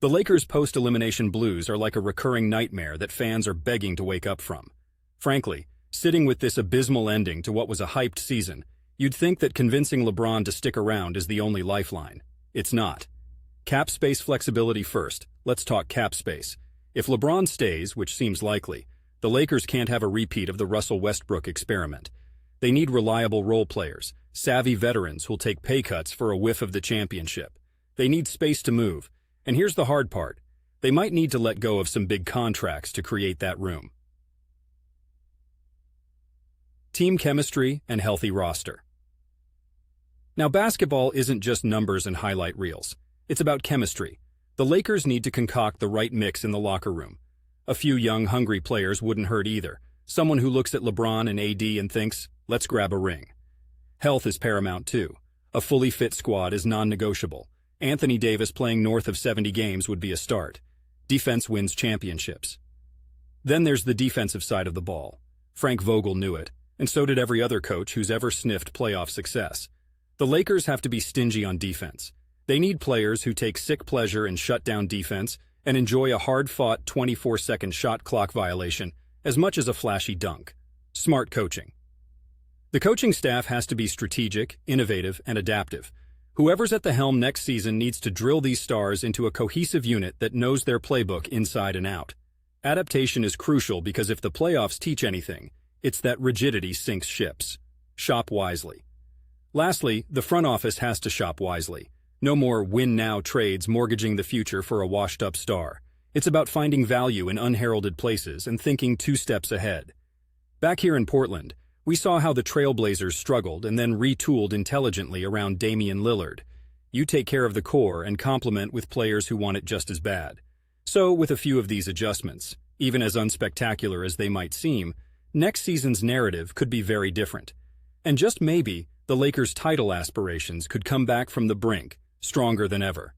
The Lakers' post-elimination blues are like a recurring nightmare that fans are begging to wake up from. Frankly, sitting with this abysmal ending to what was a hyped season, you'd think that convincing LeBron to stick around is the only lifeline. It's not. Cap space flexibility first. Let's talk cap space. If LeBron stays, which seems likely, the Lakers can't have a repeat of the Russell Westbrook experiment. They need reliable role players, savvy veterans who'll take pay cuts for a whiff of the championship. They need space to move. And here's the hard part. They might need to let go of some big contracts to create that room. Team chemistry and healthy roster. Now, basketball isn't just numbers and highlight reels. It's about chemistry. The Lakers need to concoct the right mix in the locker room. A few young, hungry players wouldn't hurt either. Someone who looks at LeBron and AD and thinks, let's grab a ring. Health is paramount too. A fully fit squad is non-negotiable. Anthony Davis playing north of 70 games would be a start. Defense wins championships. Then there's the defensive side of the ball. Frank Vogel knew it, and so did every other coach who's ever sniffed playoff success. The Lakers have to be stingy on defense. They need players who take sick pleasure in shutdown defense and enjoy a hard-fought 24-second shot clock violation as much as a flashy dunk. Smart coaching. The coaching staff has to be strategic, innovative, and adaptive. Whoever's at the helm next season needs to drill these stars into a cohesive unit that knows their playbook inside and out. Adaptation is crucial because if the playoffs teach anything, it's that rigidity sinks ships. Shop wisely. Lastly, the front office has to shop wisely. No more win-now trades mortgaging the future for a washed-up star. It's about finding value in unheralded places and thinking 2 steps ahead. Back here in Portland, we saw how the Trailblazers struggled and then retooled intelligently around Damian Lillard. You take care of the core and complement with players who want it just as bad. So, with a few of these adjustments, even as unspectacular as they might seem, next season's narrative could be very different. And just maybe, the Lakers' title aspirations could come back from the brink, stronger than ever.